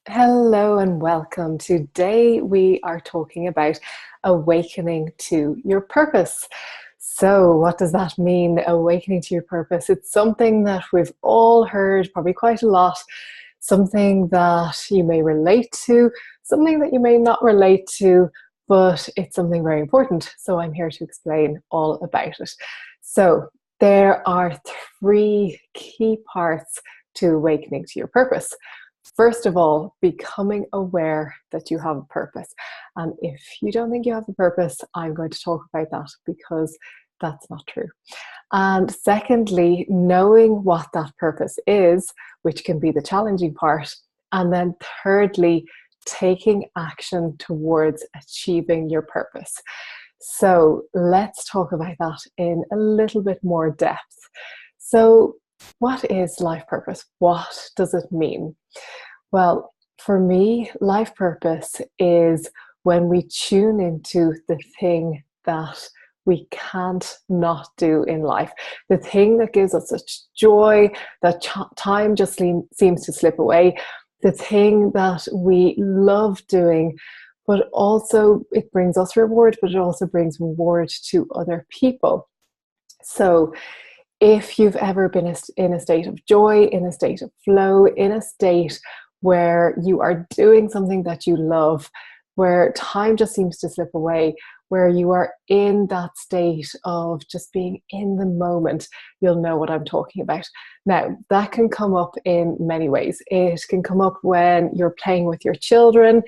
Hello and welcome. Today we are talking about awakening to your purpose. So, what does that mean, awakening to your purpose? It's something that we've all heard probably quite a lot, something that you may relate to, something that you may not relate to, but it's something very important. So, I'm here to explain all about it. So, there are three key parts to awakening to your purpose. First of all, becoming aware that you have a purpose. And if you don't think you have a purpose, I'm going to talk about that because that's not true. And secondly, knowing what that purpose is, which can be the challenging part. And then thirdly, taking action towards achieving your purpose. So let's talk about that in a little bit more depth. So, what is life purpose? What does it mean? Well, for me, life purpose is when we tune into the thing that we can't not do in life, the thing that gives us such joy that time just seems to slip away, the thing that we love doing, but also it brings us reward, but it also brings reward to other people. So, if you've ever been in a state of joy, in a state of flow, in a state where you are doing something that you love, where time just seems to slip away, where you are in that state of just being in the moment, you'll know what I'm talking about. Now, that can come up in many ways. It can come up when you're playing with your children.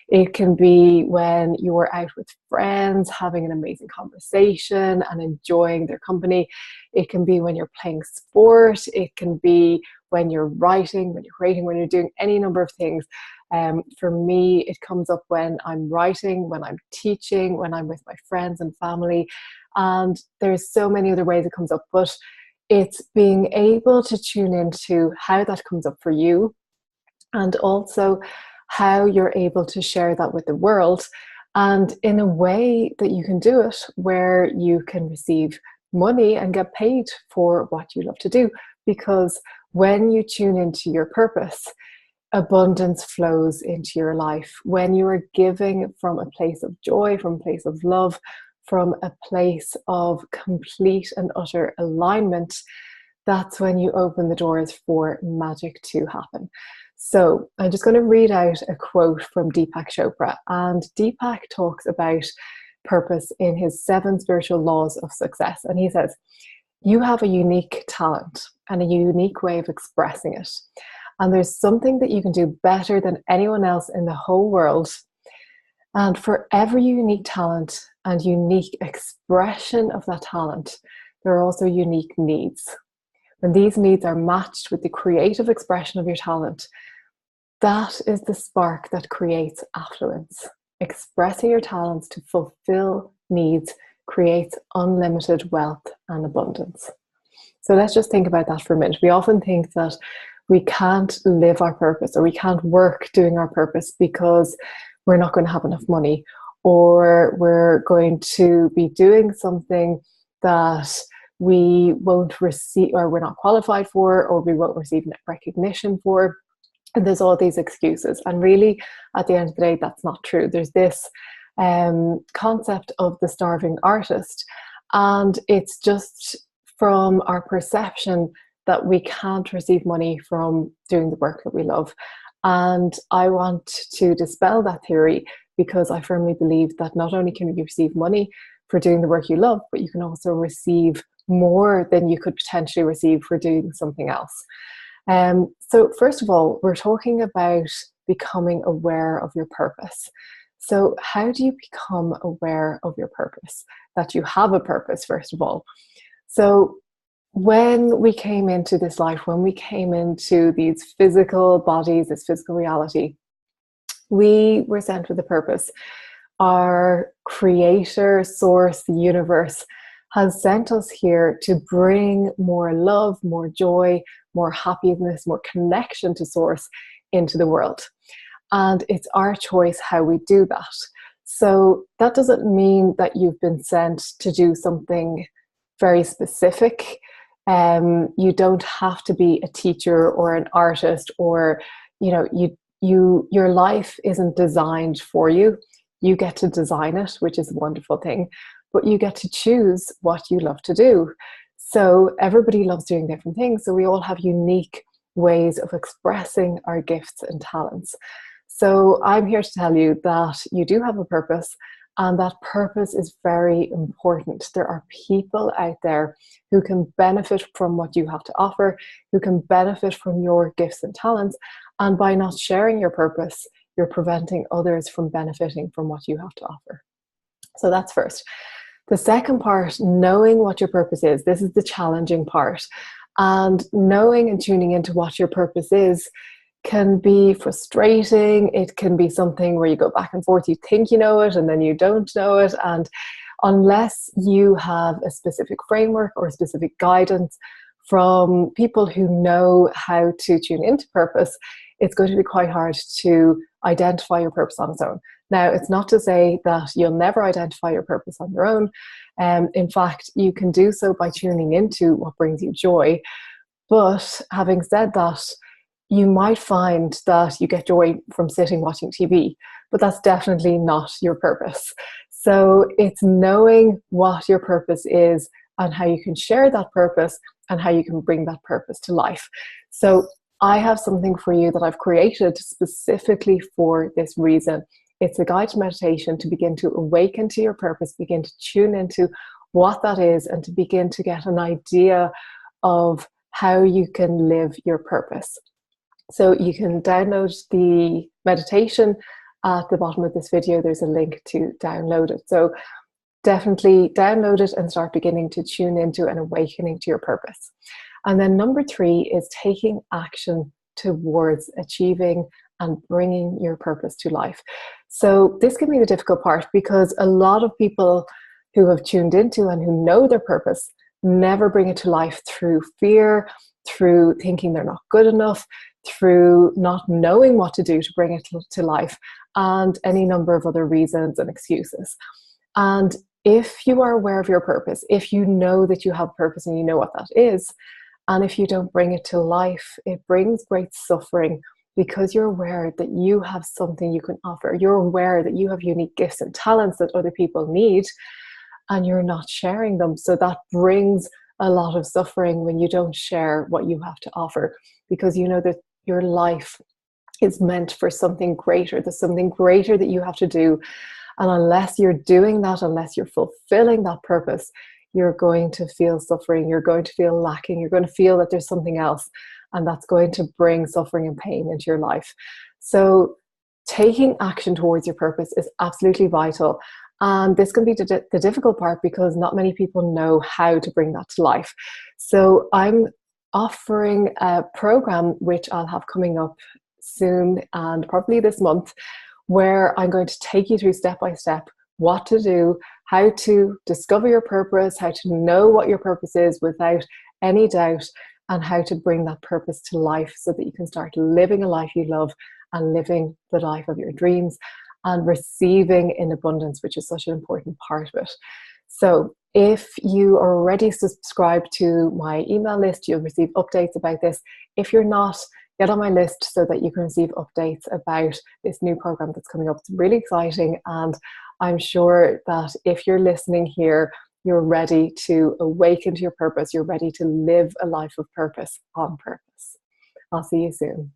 It can be when you are out with friends, having an amazing conversation and enjoying their company. It can be when you're playing sport. It can be when you're writing, when you're creating, when you're doing any number of things. For me, it comes up when I'm writing, when I'm teaching, when I'm with my friends and family. And there's so many other ways it comes up, but it's being able to tune into how that comes up for you, and also how you're able to share that with the world, and in a way that you can do it where you can receive money and get paid for what you love to do. Because when you tune into your purpose, abundance flows into your life. When you are giving from a place of joy, from a place of love, from a place of complete and utter alignment, that's when you open the doors for magic to happen. So I'm just going to read out a quote from Deepak Chopra. And Deepak talks about purpose in his 7 spiritual laws of success. And he says, you have a unique talent and a unique way of expressing it. And there's something that you can do better than anyone else in the whole world. And for every unique talent and unique expression of that talent, there are also unique needs. When these needs are matched with the creative expression of your talent, that is the spark that creates affluence. Expressing your talents to fulfill needs creates unlimited wealth and abundance. So let's just think about that for a minute. We often think that we can't live our purpose, or we can't work doing our purpose because we're not going to have enough money, or we're going to be doing something that we won't receive, or we're not qualified for, or we won't receive recognition for. And there's all these excuses. And really, at the end of the day, that's not true. There's this concept of the starving artist. And it's just from our perception that we can't receive money from doing the work that we love. And I want to dispel that theory, because I firmly believe that not only can you receive money for doing the work you love, but you can also receive more than you could potentially receive for doing something else. So first of all, we're talking about becoming aware of your purpose. So how do you become aware of your purpose? That you have a purpose, first of all. So when we came into this life, when we came into these physical bodies, this physical reality, we were sent with a purpose. Our creator, source, the universe, has sent us here to bring more love, more joy, more happiness, more connection to source into the world. And it's our choice how we do that. So that doesn't mean that you've been sent to do something very specific. You don't have to be a teacher or an artist, or you your life isn't designed for you. You get to design it, which is a wonderful thing, but you get to choose what you love to do. So everybody loves doing different things. So we all have unique ways of expressing our gifts and talents. So I'm here to tell you that you do have a purpose, and that purpose is very important. There are people out there who can benefit from what you have to offer, who can benefit from your gifts and talents. And by not sharing your purpose, you're preventing others from benefiting from what you have to offer. So that's first. The second part, knowing what your purpose is. This is the challenging part. And knowing and tuning into what your purpose is can be frustrating. It can be something where you go back and forth. You think you know it and then you don't know it. And unless you have a specific framework or specific guidance from people who know how to tune into purpose, it's going to be quite hard to identify your purpose on its own. Now, it's not to say that you'll never identify your purpose on your own. In fact, you can do so by tuning into what brings you joy. But having said that, you might find that you get joy from sitting watching TV, but that's definitely not your purpose. So it's knowing what your purpose is and how you can share that purpose and how you can bring that purpose to life. So I have something for you that I've created specifically for this reason. It's a guided meditation to begin to awaken to your purpose, begin to tune into what that is, and to begin to get an idea of how you can live your purpose. So you can download the meditation at the bottom of this video. There's a link to download it. So definitely download it and start beginning to tune into and awakening to your purpose. And then number 3 is taking action towards achieving and bringing your purpose to life. So this can be the difficult part, because a lot of people who have tuned into and who know their purpose never bring it to life through fear, through thinking they're not good enough, through not knowing what to do to bring it to life, and any number of other reasons and excuses. And if you are aware of your purpose, if you know that you have purpose and you know what that is, and if you don't bring it to life, it brings great suffering, because you're aware that you have something you can offer. You're aware that you have unique gifts and talents that other people need, and you're not sharing them. So that brings a lot of suffering when you don't share what you have to offer, because you know that your life is meant for something greater. There's something greater that you have to do. And unless you're doing that, unless you're fulfilling that purpose, you're going to feel suffering. You're going to feel lacking. You're going to feel that there's something else. And that's going to bring suffering and pain into your life. So taking action towards your purpose is absolutely vital. And this can be the difficult part, because not many people know how to bring that to life. So I'm offering a program, which I'll have coming up soon and probably this month, where I'm going to take you through step by step what to do, how to discover your purpose, how to know what your purpose is without any doubt, and how to bring that purpose to life so that you can start living a life you love and living the life of your dreams and receiving in abundance, which is such an important part of it. So if you are already subscribed to my email list, you'll receive updates about this. If you're not, get on my list so that you can receive updates about this new program that's coming up. It's really exciting, and I'm sure that if you're listening here, you're ready to awaken to your purpose. You're ready to live a life of purpose on purpose. I'll see you soon.